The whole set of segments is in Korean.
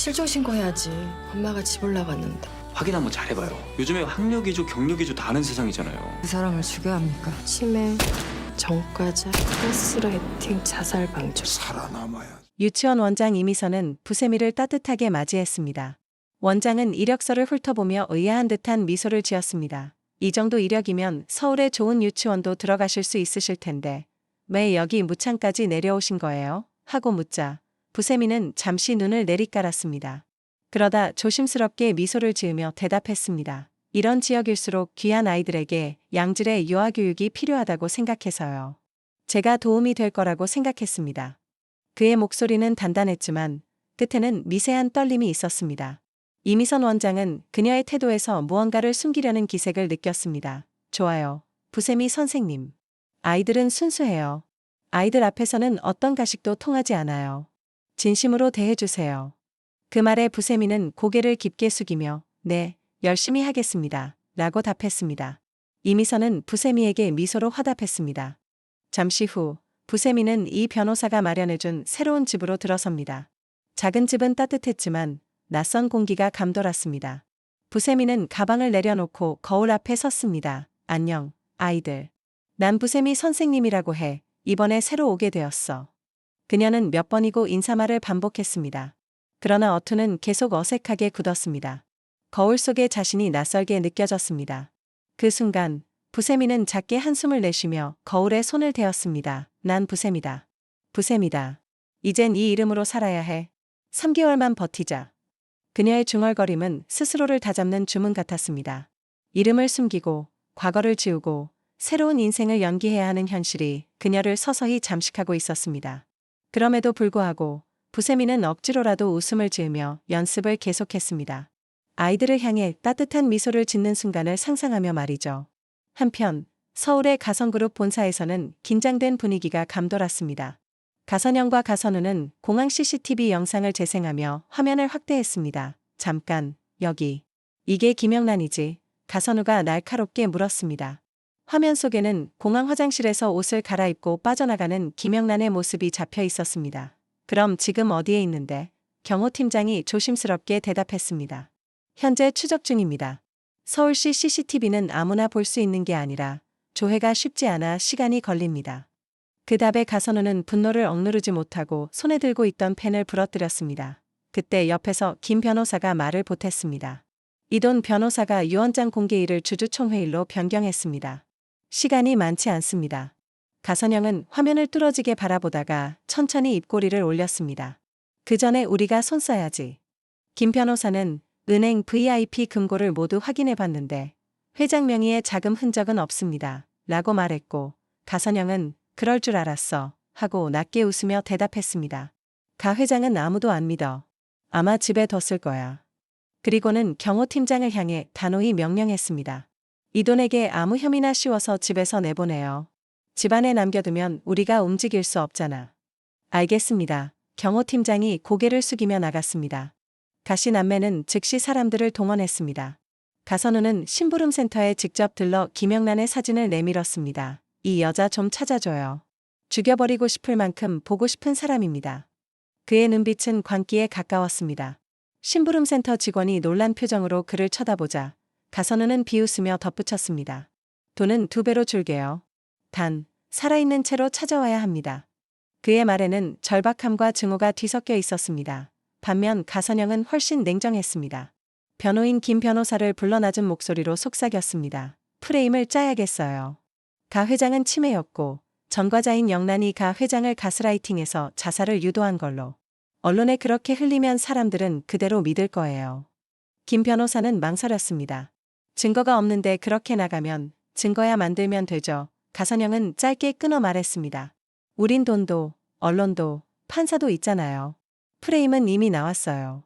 실종신고해야지. 엄마가 집 올라갔는데. 확인 한번 잘해봐요. 요즘에 학력 위주, 경력 위주 다 아는 세상이잖아요. 그 사람을 죽여야 합니까? 치매, 전과자, 가스라이팅, 자살 방조. 살아남아야. 유치원 원장 이미선은 부세미를 따뜻하게 맞이했습니다. 원장은 이력서를 훑어보며 의아한 듯한 미소를 지었습니다. 이 정도 이력이면 서울의 좋은 유치원도 들어가실 수 있으실 텐데 왜 여기 무창까지 내려오신 거예요? 하고 묻자 부세미는 잠시 눈을 내리깔았습니다. 그러다 조심스럽게 미소를 지으며 대답했습니다. 이런 지역일수록 귀한 아이들에게 양질의 유아교육이 필요하다고 생각해서요. 제가 도움이 될 거라고 생각했습니다. 그의 목소리는 단단했지만 끝에는 미세한 떨림이 있었습니다. 이미선 원장은 그녀의 태도에서 무언가를 숨기려는 기색을 느꼈습니다. 좋아요. 부세미 선생님. 아이들은 순수해요. 아이들 앞에서는 어떤 가식도 통하지 않아요. 진심으로 대해주세요. 그 말에 부세미는 고개를 깊게 숙이며 네, 열심히 하겠습니다. 라고 답했습니다. 이미선은 부세미에게 미소로 화답했습니다. 잠시 후 부세미는 이 변호사가 마련해준 새로운 집으로 들어섭니다. 작은 집은 따뜻했지만 낯선 공기가 감돌았습니다. 부세미는 가방을 내려놓고 거울 앞에 섰습니다. 안녕, 아이들. 난 부세미 선생님이라고 해. 이번에 새로 오게 되었어. 그녀는 몇 번이고 인사말을 반복했습니다. 그러나 어투는 계속 어색하게 굳었습니다. 거울 속에 자신이 낯설게 느껴졌습니다. 그 순간 부세미는 작게 한숨을 내쉬며 거울에 손을 대었습니다. 난 부세미다. 부세미다. 이젠 이 이름으로 살아야 해. 3개월만 버티자. 그녀의 중얼거림은 스스로를 다잡는 주문 같았습니다. 이름을 숨기고 과거를 지우고 새로운 인생을 연기해야 하는 현실이 그녀를 서서히 잠식하고 있었습니다. 그럼에도 불구하고 부세미는 억지로라도 웃음을 지으며 연습을 계속했습니다. 아이들을 향해 따뜻한 미소를 짓는 순간을 상상하며 말이죠. 한편 서울의 가선그룹 본사에서는 긴장된 분위기가 감돌았습니다. 가선영과 가선우는 공항 CCTV 영상을 재생하며 화면을 확대했습니다. 잠깐, 여기. 이게 김영란이지? 가선우가 날카롭게 물었습니다. 화면 속에는 공항 화장실에서 옷을 갈아입고 빠져나가는 김영란의 모습이 잡혀 있었습니다. 그럼 지금 어디에 있는데? 경호팀장이 조심스럽게 대답했습니다. 현재 추적 중입니다. 서울시 CCTV는 아무나 볼 수 있는 게 아니라 조회가 쉽지 않아 시간이 걸립니다. 그 답에 가선우는 분노를 억누르지 못하고 손에 들고 있던 펜을 부러뜨렸습니다. 그때 옆에서 김 변호사가 말을 보탰습니다. 이돈 변호사가 유언장 공개일을 주주총회일로 변경했습니다. 시간이 많지 않습니다. 가선영은 화면을 뚫어지게 바라보다가 천천히 입꼬리를 올렸습니다. 그 전에 우리가 손 써야지. 김 변호사는 은행 VIP 금고를 모두 확인해 봤는데 회장 명의의 자금 흔적은 없습니다. 라고 말했고 가선영은 그럴 줄 알았어. 하고 낮게 웃으며 대답했습니다. 가 회장은 아무도 안 믿어. 아마 집에 뒀을 거야. 그리고는 경호팀장을 향해 단호히 명령했습니다. 이 돈에게 아무 혐의나 씌워서 집에서 내보내요. 집안에 남겨두면 우리가 움직일 수 없잖아. 알겠습니다. 경호팀장이 고개를 숙이며 나갔습니다. 가시남매는 즉시 사람들을 동원했습니다. 가선우는 심부름센터에 직접 들러 김영란의 사진을 내밀었습니다. 이 여자 좀 찾아줘요. 죽여버리고 싶을 만큼 보고 싶은 사람입니다. 그의 눈빛은 광기에 가까웠습니다. 심부름센터 직원이 놀란 표정으로 그를 쳐다보자 가선우는 비웃으며 덧붙였습니다. 돈은 2배로 줄게요. 단, 살아있는 채로 찾아와야 합니다. 그의 말에는 절박함과 증오가 뒤섞여 있었습니다. 반면 가선영은 훨씬 냉정했습니다. 변호인 김 변호사를 불러 낮은 목소리로 속삭였습니다. 프레임을 짜야겠어요. 가 회장은 치매였고 전과자인 영란이 가 회장을 가스라이팅해서 자살을 유도한 걸로. 언론에 그렇게 흘리면 사람들은 그대로 믿을 거예요. 김 변호사는 망설였습니다. 증거가 없는데 그렇게 나가면 증거야 만들면 되죠. 가선영은 짧게 끊어 말했습니다. 우린 돈도, 언론도, 판사도 있잖아요. 프레임은 이미 나왔어요.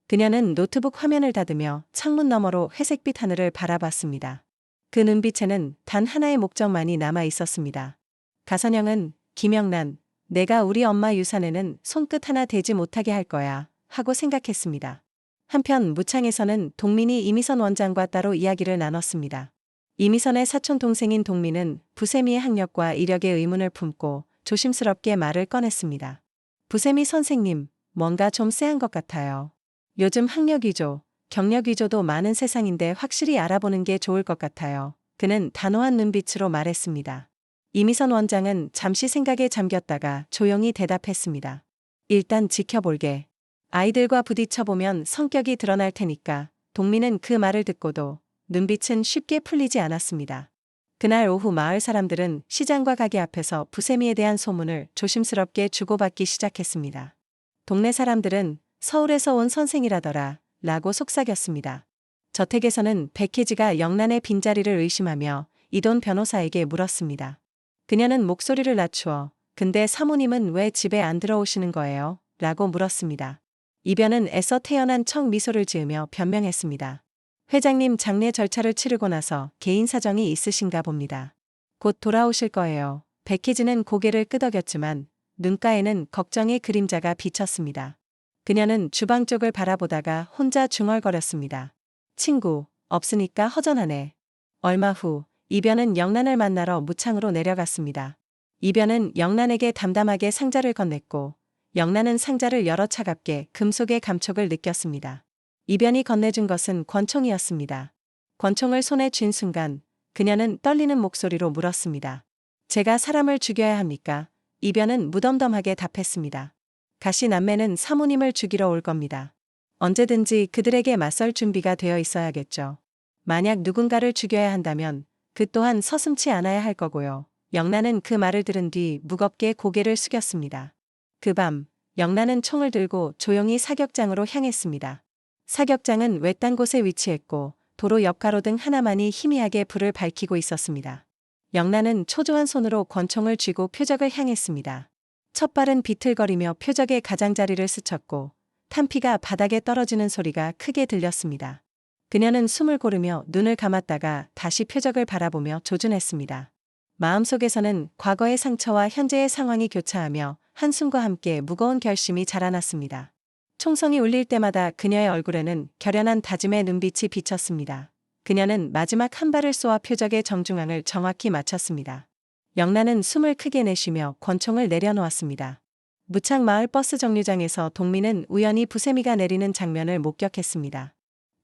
그녀는 노트북 화면을 닫으며 창문 너머로 회색빛 하늘을 바라봤습니다. 그 눈빛에는 단 하나의 목적만이 남아 있었습니다. 가선영은 김영란, 내가 우리 엄마 유산에는 손끝 하나 대지 못하게 할 거야 하고 생각했습니다. 한편 무창에서는 동민이 이미선 원장과 따로 이야기를 나눴습니다. 이미선의 사촌 동생인 동민은 부세미의 학력과 이력에 의문을 품고 조심스럽게 말을 꺼냈습니다. 부세미 선생님, 뭔가 좀 쎄한 것 같아요. 요즘 학력 위조, 경력 위조도 많은 세상인데 확실히 알아보는 게 좋을 것 같아요. 그는 단호한 눈빛으로 말했습니다. 이미선 원장은 잠시 생각에 잠겼다가 조용히 대답했습니다. 일단 지켜볼게. 아이들과 부딪혀보면 성격이 드러날 테니까. 동민은 그 말을 듣고도 눈빛은 쉽게 풀리지 않았습니다. 그날 오후 마을 사람들은 시장과 가게 앞에서 부세미에 대한 소문을 조심스럽게 주고받기 시작했습니다. 동네 사람들은 서울에서 온 선생이라더라 라고 속삭였습니다. 저택에서는 백혜지가 영란의 빈자리를 의심하며 이돈 변호사에게 물었습니다. 그녀는 목소리를 낮추어 근데 사모님은 왜 집에 안 들어오시는 거예요? 라고 물었습니다. 이변은 애써 태연한 척 미소를 지으며 변명했습니다. 회장님 장례 절차를 치르고 나서 개인 사정이 있으신가 봅니다. 곧 돌아오실 거예요. 백희진은 고개를 끄덕였지만 눈가에는 걱정의 그림자가 비쳤습니다. 그녀는 주방 쪽을 바라보다가 혼자 중얼거렸습니다. 친구, 없으니까 허전하네. 얼마 후 이변은 영란을 만나러 무창으로 내려갔습니다. 이변은 영란에게 담담하게 상자를 건넸고 영란은 상자를 열어 차갑게 금속의 감촉을 느꼈습니다. 이변이 건네준 것은 권총이었습니다. 권총을 손에 쥔 순간 그녀는 떨리는 목소리로 물었습니다. 제가 사람을 죽여야 합니까? 이변은 무덤덤하게 답했습니다. 가시 남매는 사모님을 죽이러 올 겁니다. 언제든지 그들에게 맞설 준비가 되어 있어야겠죠. 만약 누군가를 죽여야 한다면 그 또한 서슴지 않아야 할 거고요. 영란은 그 말을 들은 뒤 무겁게 고개를 숙였습니다. 그 밤 영란은 총을 들고 조용히 사격장으로 향했습니다. 사격장은 외딴 곳에 위치했고 도로 옆 가로등 하나만이 희미하게 불을 밝히고 있었습니다. 영란은 초조한 손으로 권총을 쥐고 표적을 향했습니다. 첫 발은 비틀거리며 표적의 가장자리를 스쳤고 탄피가 바닥에 떨어지는 소리가 크게 들렸습니다. 그녀는 숨을 고르며 눈을 감았다가 다시 표적을 바라보며 조준했습니다. 마음속에서는 과거의 상처와 현재의 상황이 교차하며 한숨과 함께 무거운 결심이 자라났습니다. 총성이 울릴 때마다 그녀의 얼굴에는 결연한 다짐의 눈빛이 비쳤습니다. 그녀는 마지막 한 발을 쏘아 표적의 정중앙을 정확히 맞췄습니다. 영란은 숨을 크게 내쉬며 권총을 내려놓았습니다. 무창 마을 버스 정류장에서 동민은 우연히 부세미가 내리는 장면을 목격했습니다.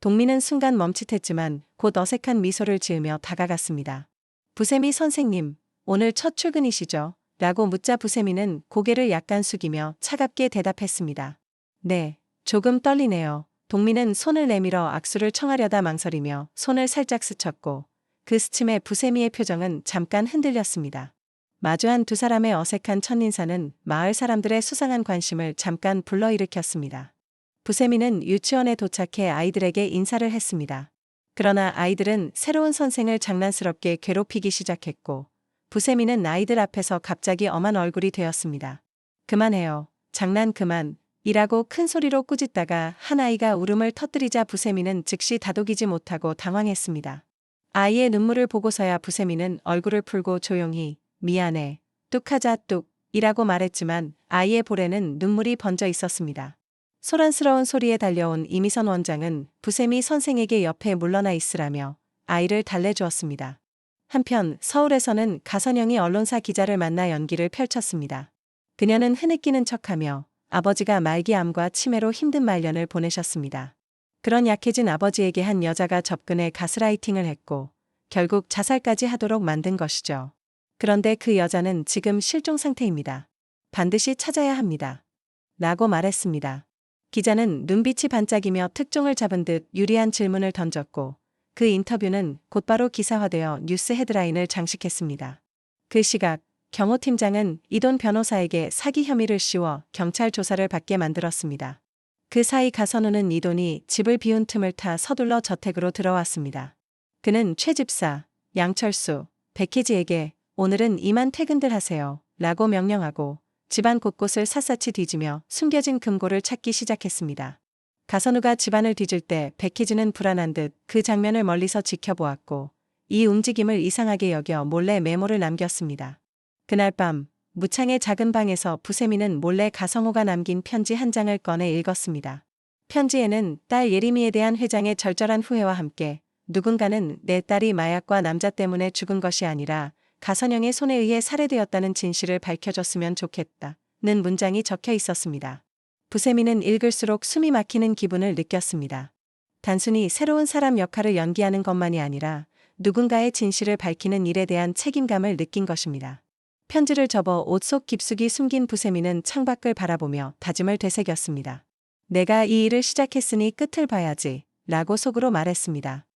동민은 순간 멈칫했지만 곧 어색한 미소를 지으며 다가갔습니다. 부세미 선생님, 오늘 첫 출근이시죠? 라고 묻자 부세미는 고개를 약간 숙이며 차갑게 대답했습니다. 네, 조금 떨리네요. 동민은 손을 내밀어 악수를 청하려다 망설이며 손을 살짝 스쳤고 그 스침에 부세미의 표정은 잠깐 흔들렸습니다. 마주한 두 사람의 어색한 첫인사는 마을 사람들의 수상한 관심을 잠깐 불러일으켰습니다. 부세미는 유치원에 도착해 아이들에게 인사를 했습니다. 그러나 아이들은 새로운 선생을 장난스럽게 괴롭히기 시작했고 부세미는 아이들 앞에서 갑자기 엄한 얼굴이 되었습니다. 그만해요. 장난 그만. 이라고 큰 소리로 꾸짖다가 한 아이가 울음을 터뜨리자 부세미는 즉시 다독이지 못하고 당황했습니다. 아이의 눈물을 보고서야 부세미는 얼굴을 풀고 조용히 미안해. 뚝하자 뚝 이라고 말했지만 아이의 볼에는 눈물이 번져 있었습니다. 소란스러운 소리에 달려온 이미선 원장은 부세미 선생에게 옆에 물러나 있으라며 아이를 달래주었습니다. 한편 서울에서는 가선영이 언론사 기자를 만나 연기를 펼쳤습니다. 그녀는 흐느끼는 척하며 아버지가 말기암과 치매로 힘든 말년을 보내셨습니다. 그런 약해진 아버지에게 한 여자가 접근해 가스라이팅을 했고 결국 자살까지 하도록 만든 것이죠. 그런데 그 여자는 지금 실종 상태입니다. 반드시 찾아야 합니다. 라고 말했습니다. 기자는 눈빛이 반짝이며 특종을 잡은 듯 유리한 질문을 던졌고 그 인터뷰는 곧바로 기사화되어 뉴스 헤드라인을 장식했습니다. 그 시각 경호팀장은 이돈 변호사에게 사기 혐의를 씌워 경찰 조사를 받게 만들었습니다. 그 사이 가선우는 이돈이 집을 비운 틈을 타 서둘러 저택으로 들어왔습니다. 그는 최 집사, 양철수, 백희지에게 오늘은 이만 퇴근들 하세요 라고 명령하고 집안 곳곳을 샅샅이 뒤지며 숨겨진 금고를 찾기 시작했습니다. 가선우가 집안을 뒤질 때 백희지는 불안한 듯 그 장면을 멀리서 지켜보았고 이 움직임을 이상하게 여겨 몰래 메모를 남겼습니다. 그날 밤 무창의 작은 방에서 부세미는 몰래 가성호가 남긴 편지 한 장을 꺼내 읽었습니다. 편지에는 딸 예림이에 대한 회장의 절절한 후회와 함께 누군가는 내 딸이 마약과 남자 때문에 죽은 것이 아니라 가선영의 손에 의해 살해되었다는 진실을 밝혀줬으면 좋겠다는 문장이 적혀 있었습니다. 부세미는 읽을수록 숨이 막히는 기분을 느꼈습니다. 단순히 새로운 사람 역할을 연기하는 것만이 아니라 누군가의 진실을 밝히는 일에 대한 책임감을 느낀 것입니다. 편지를 접어 옷 속 깊숙이 숨긴 부세미는 창밖을 바라보며 다짐을 되새겼습니다. 내가 이 일을 시작했으니 끝을 봐야지 라고 속으로 말했습니다.